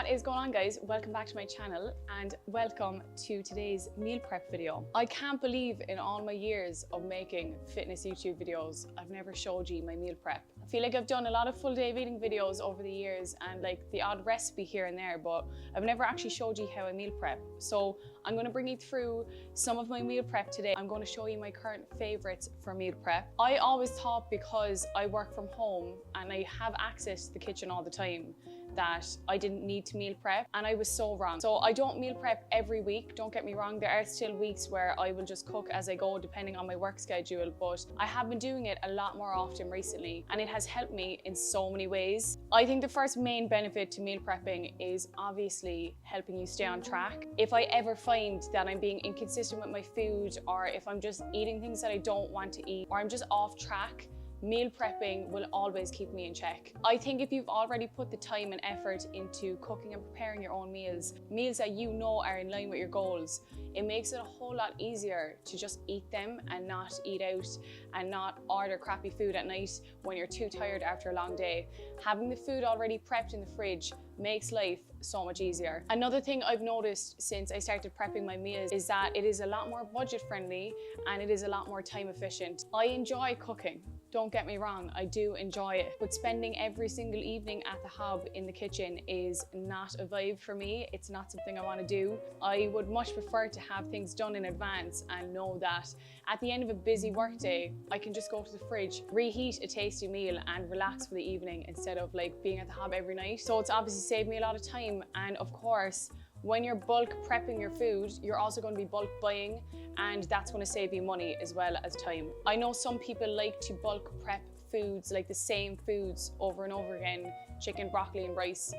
What is going on, guys? Welcome back to my channel and welcome to today's meal prep video. I can't believe in all my years of making fitness YouTube videos, I've never showed you my meal prep. I feel like I've done a lot of full day of eating videos over the years and like the odd recipe here and there, but I've never actually showed you how I meal prep. So I'm going to bring you through some of my meal prep today. I'm going to show you my current favorites for meal prep. I always thought because I work from home and I have access to the kitchen all the time that I didn't need to meal prep, and I was so wrong. So I don't meal prep every week, don't get me wrong. There are still weeks where I will just cook as I go depending on my work schedule, but I have been doing it a lot more often recently and it has helped me in so many ways. I think the first main benefit to meal prepping is obviously helping you stay on track. If I ever find that I'm being inconsistent with my food, or if I'm just eating things that I don't want to eat, or I'm just off track, meal prepping will always keep me in check. I think if you've already put the time and effort into cooking and preparing your own meals that you know are in line with your goals, it makes it a whole lot easier to just eat them and not eat out and not order crappy food at night when you're too tired after a long day. Having the food already prepped in the fridge makes life so much easier. Another thing I've noticed since I started prepping my meals is that it is a lot more budget friendly and it is a lot more time efficient. I enjoy cooking. Don't get me wrong, I do enjoy it, but spending every single evening at the hob in the kitchen is not a vibe for me. It's not something I want to do. I would much prefer to have things done in advance and know that at the end of a busy workday, I can just go to the fridge, reheat a tasty meal and relax for the evening instead of like being at the hob every night. So it's obviously saved me a lot of time, and of course, when you're bulk prepping your food, you're also going to be bulk buying, and that's going to save you money as well as time. I know some people like to bulk prep foods, like the same foods over and over again, chicken, broccoli and rice.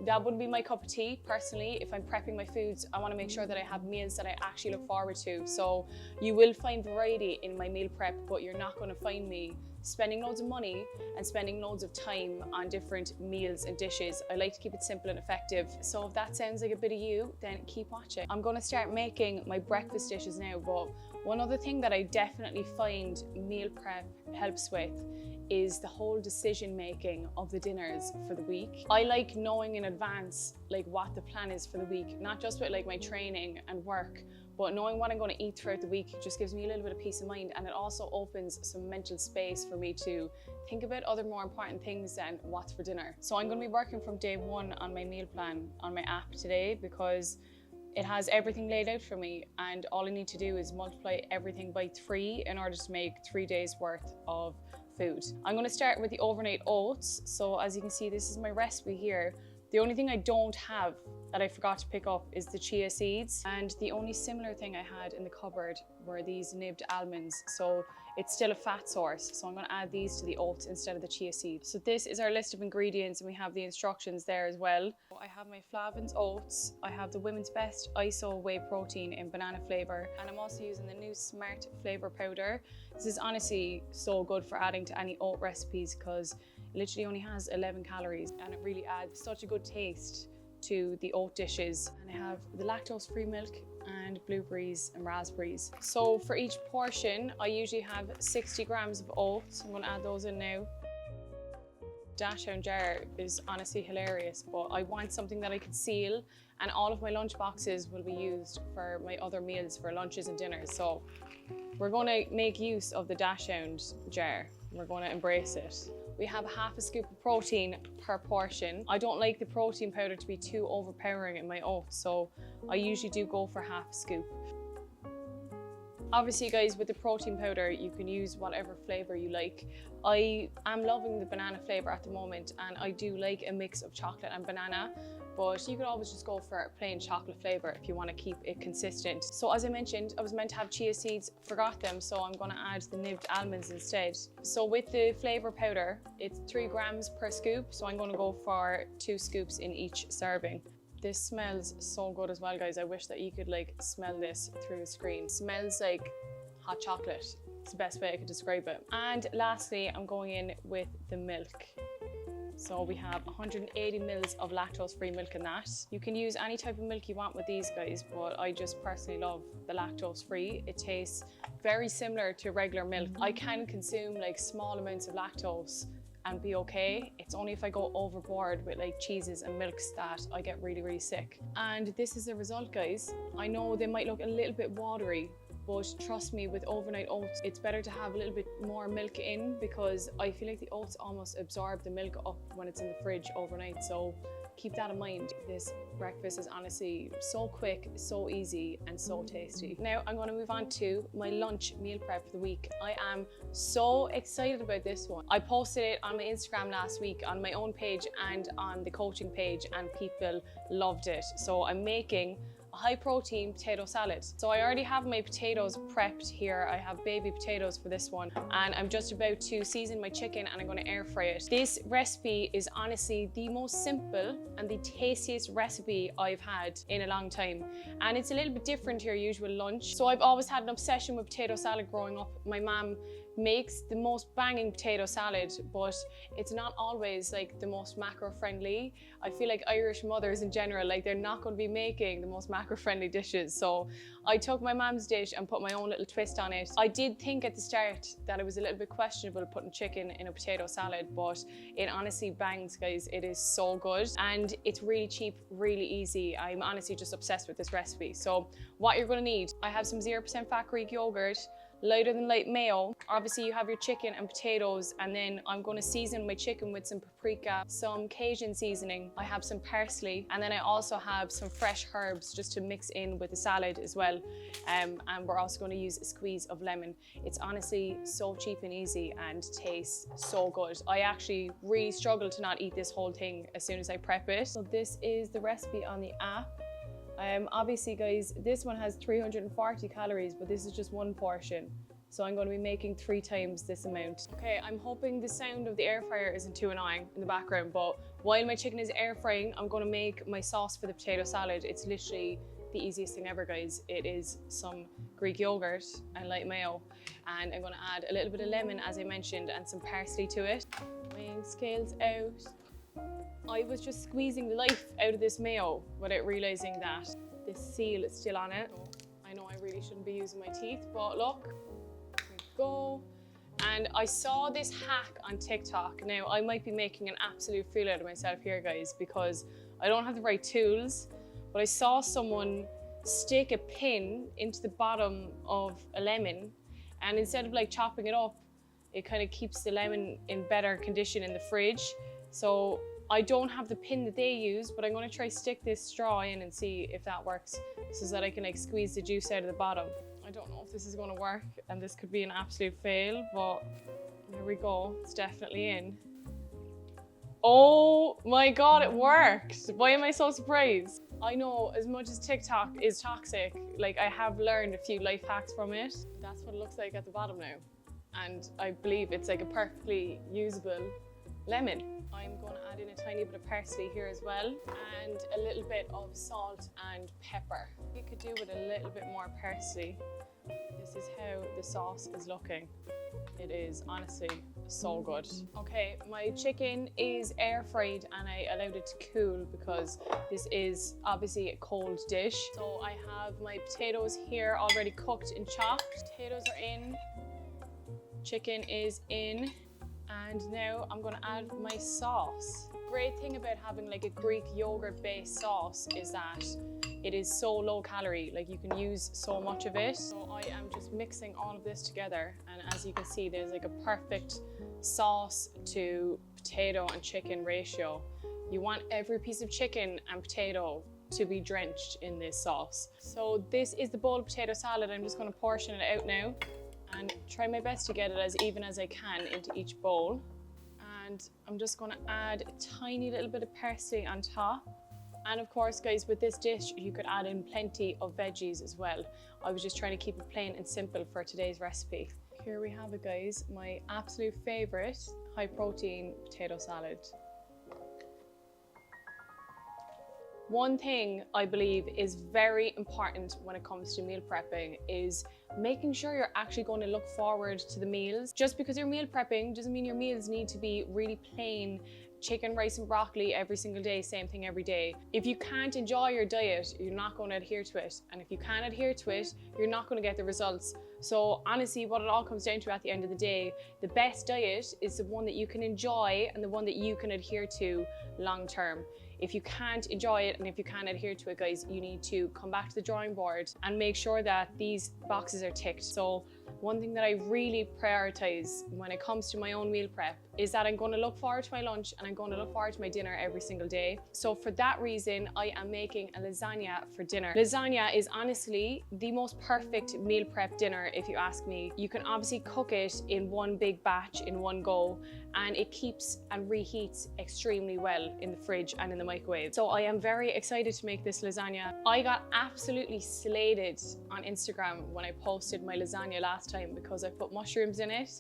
That wouldn't be my cup of tea personally. If I'm prepping my foods, I want to make sure that I have meals that I actually look forward to. So you will find variety in my meal prep, but you're not going to find me spending loads of money and spending loads of time on different meals and dishes. I like to keep it simple and effective. So if that sounds like a bit of you, then keep watching. I'm going to start making my breakfast dishes now, but one other thing that I definitely find meal prep helps with is the whole decision making of the dinners for the week. I like knowing in advance like what the plan is for the week, not just with like my training and work, but knowing what I'm going to eat throughout the week just gives me a little bit of peace of mind, and it also opens some mental space for me to think about other more important things than what's for dinner. So I'm going to be working from day one on my meal plan on my app today because it has everything laid out for me, and all I need to do is multiply everything by 3 in order to make 3 days worth of food. I'm going to start with the overnight oats. So as you can see, this is my recipe here. The only thing I don't have that I forgot to pick up is the chia seeds, and the only similar thing I had in the cupboard were these nibbed almonds. So it's still a fat source, so I'm going to add these to the oats instead of the chia seeds. So this is our list of ingredients, and we have the instructions there as well. I have my Flavins oats, I have the Women's Best ISO whey protein in banana flavour, and I'm also using the new Smart Flavour powder. This is honestly so good for adding to any oat recipes because it literally only has 11 calories and it really adds such a good taste to the oat dishes. And I have the lactose-free milk and blueberries and raspberries. So for each portion, I usually have 60 grams of oats. I'm going to add those in now. Dachshund jar is honestly hilarious, but I want something that I could seal, and all of my lunch boxes will be used for my other meals for lunches and dinners. So we're going to make use of the Dachshund jar. We're going to embrace it. We have half a scoop of protein per portion. I don't like the protein powder to be too overpowering in my oats, so I usually do go for half a scoop. Obviously, guys, with the protein powder, you can use whatever flavor you like. I am loving the banana flavor at the moment, and I do like a mix of chocolate and banana, but you could always just go for a plain chocolate flavor if you want to keep it consistent. So as I mentioned, I was meant to have chia seeds, forgot them, so I'm going to add the nibbed almonds instead. So with the flavor powder, it's 3 grams per scoop, so I'm going to go for 2 scoops in each serving. This smells so good as well, guys. I wish that you could like smell this through the screen. It smells like hot chocolate. It's the best way I could describe it. And lastly, I'm going in with the milk. So we have 180 mils of lactose-free milk in that. You can use any type of milk you want with these, guys, but I just personally love the lactose-free. It tastes very similar to regular milk. I can consume like small amounts of lactose and be okay. It's only if I go overboard with like cheeses and milks that I get really, really sick. And this is the result, guys. I know they might look a little bit watery, but trust me, with overnight oats, it's better to have a little bit more milk in, because I feel like the oats almost absorb the milk up when it's in the fridge overnight. So keep that in mind. This breakfast is honestly so quick, so easy, and so tasty. Now I'm going to move on to my lunch meal prep for the week. I am so excited about this one. I posted it on my Instagram last week on my own page and on the coaching page, and people loved it. So I'm making a high protein potato salad. So I already have my potatoes prepped here. I have baby potatoes for this one, and I'm just about to season my chicken and I'm going to air fry it. This recipe is honestly the most simple and the tastiest recipe I've had in a long time, and it's a little bit different to your usual lunch. So I've always had an obsession with potato salad growing up. My mom makes the most banging potato salad, but it's not always like the most macro friendly. I feel like Irish mothers in general, like they're not going to be making the most macro friendly dishes. So I took my mom's dish and put my own little twist on it. I did think at the start that it was a little bit questionable putting chicken in a potato salad, but it honestly bangs, guys. It is so good and it's really cheap, really easy. I'm honestly just obsessed with this recipe. So what you're going to need, I have some 0% fat Greek yogurt, lighter than light mayo. Obviously you have your chicken and potatoes, and then I'm going to season my chicken with some paprika, some Cajun seasoning. I have some parsley, and then I also have some fresh herbs just to mix in with the salad as well. And we're also going to use a squeeze of lemon. It's honestly so cheap and easy and tastes so good. I actually really struggle to not eat this whole thing as soon as I prep it. So this is the recipe on the app. Obviously guys, this one has 340 calories, but this is just one portion. So I'm going to be making 3 times this amount. Okay, I'm hoping the sound of the air fryer isn't too annoying in the background, but while my chicken is air frying, I'm going to make my sauce for the potato salad. It's literally the easiest thing ever, guys. It is some Greek yogurt and light mayo, and I'm going to add a little bit of lemon, as I mentioned, and some parsley to it. Weighing scales out. I was just squeezing the life out of this mayo without realizing that this seal is still on it. I know I really shouldn't be using my teeth, but look, here we go. And I saw this hack on TikTok. Now, I might be making an absolute fool out of myself here, guys, because I don't have the right tools, but I saw someone stick a pin into the bottom of a lemon, and instead of like chopping it up, it kind of keeps the lemon in better condition in the fridge. So I don't have the pin that they use, but I'm going to try stick this straw in and see if that works, so that I can like squeeze the juice out of the bottom. I don't know if this is going to work, and this could be an absolute fail, but here we go. It's definitely in. Oh my God, it worked. Why am I so surprised? I know, as much as TikTok is toxic, like I have learned a few life hacks from it. That's what it looks like at the bottom now. And I believe it's like a perfectly usable lemon. I'm going to add in a tiny bit of parsley here as well, and a little bit of salt and pepper. You could do with a little bit more parsley. This is how the sauce is looking. It is honestly so good. Okay, my chicken is air fried and I allowed it to cool because this is obviously a cold dish. So I have my potatoes here already cooked and chopped. Potatoes are in, chicken is in, and now I'm gonna add my sauce. Great thing about having like a Greek yogurt based sauce is that it is so low calorie, like you can use so much of it. So I am just mixing all of this together, and as you can see, there's like a perfect sauce to potato and chicken ratio. You want every piece of chicken and potato to be drenched in this sauce. So this is the bowl of potato salad. I'm just gonna portion it out now and try my best to get it as even as I can into each bowl. And I'm just gonna add a tiny little bit of parsley on top. And of course, guys, with this dish, you could add in plenty of veggies as well. I was just trying to keep it plain and simple for today's recipe. Here we have it, guys, my absolute favorite high protein potato salad. One thing I believe is very important when it comes to meal prepping is making sure you're actually going to look forward to the meals. Just because you're meal prepping doesn't mean your meals need to be really plain chicken, rice and broccoli every single day, same thing every day. If you can't enjoy your diet, you're not going to adhere to it. And if you can't adhere to it, you're not going to get the results So honestly, what it all comes down to at the end of the day, the best diet is the one that you can enjoy and the one that you can adhere to long term. If you can't enjoy it and if you can't adhere to it, guys, you need to come back to the drawing board and make sure that these boxes are ticked. So one thing that I really prioritize when it comes to my own meal prep is that I'm going to look forward to my lunch and I'm going to look forward to my dinner every single day. So for that reason, I am making a lasagna for dinner. Lasagna is honestly the most perfect meal prep dinner, if you ask me. You can obviously cook it in one big batch in one go, and it keeps and reheats extremely well in the fridge and in the microwave. So I am very excited to make this lasagna. I got absolutely slated on Instagram when I posted my lasagna last time because I put mushrooms in it,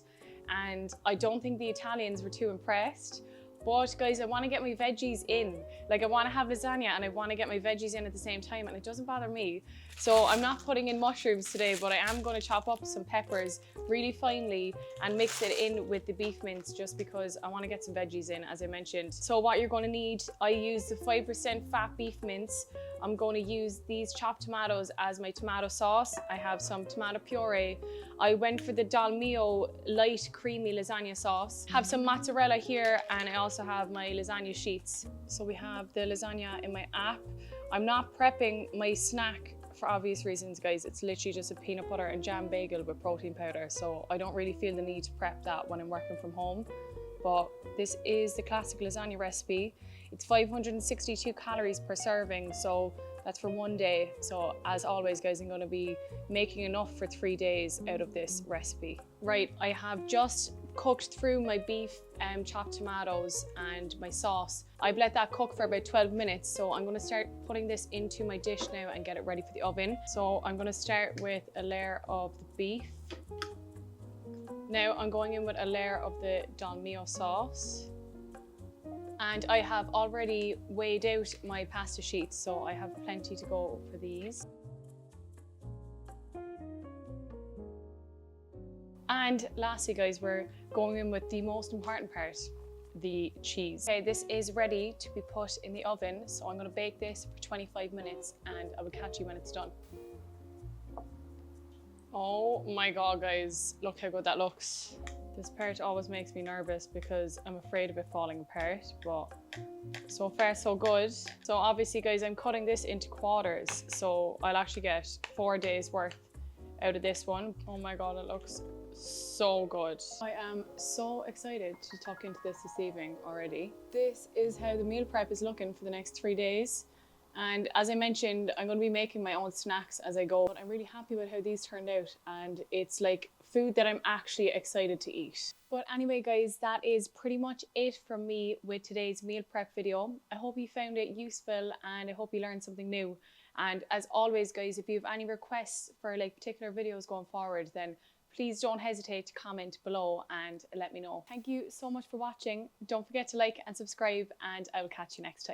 and I don't think the Italians were too impressed. But guys, I want to get my veggies in. Like, I want to have lasagna and I want to get my veggies in at the same time, and it doesn't bother me. So I'm not putting in mushrooms today, but I am going to chop up some peppers really finely and mix it in with the beef mince just because I want to get some veggies in, as I mentioned. So what you're going to need, I use the 5% fat beef mince. I'm going to use these chopped tomatoes as my tomato sauce. I have some tomato puree. I went for the Dal Mio light creamy lasagna sauce. Have some mozzarella here, and I also have my lasagna sheets. So we have the lasagna in my app. I'm not prepping my snack for obvious reasons, guys. It's literally just a peanut butter and jam bagel with protein powder. So I don't really feel the need to prep that when I'm working from home. But this is the classic lasagna recipe. It's 562 calories per serving, so that's for one day. So as always, guys, I'm gonna be making enough for 3 days out of this recipe. Right, I have just cooked through my beef and chopped tomatoes and my sauce. I've let that cook for about 12 minutes, so I'm gonna start putting this into my dish now and get it ready for the oven. So I'm gonna start with a layer of the beef. Now I'm going in with a layer of the Dal Mio sauce. And I have already weighed out my pasta sheets, so I have plenty to go for these. And lastly, guys, we're going in with the most important part, the cheese. Okay, this is ready to be put in the oven, so I'm going to bake this for 25 minutes and I will catch you when it's done. Oh my god, guys, look how good that looks. This part always makes me nervous because I'm afraid of it falling apart, but so far so good. So obviously, guys, I'm cutting this into quarters, so I'll actually get 4 days worth out of this one. Oh my god, it looks so good. I am so excited to tuck into this evening already. This is how the meal prep is looking for the next 3 days. And as I mentioned, I'm going to be making my own snacks as I go, but I'm really happy with how these turned out, and it's like food that I'm actually excited to eat. But anyway, guys, that is pretty much it from me with today's meal prep video. I hope you found it useful and I hope you learned something new. And as always, guys, if you have any requests for like particular videos going forward, then please don't hesitate to comment below and let me know. Thank you so much for watching. Don't forget to like and subscribe, and I will catch you next time.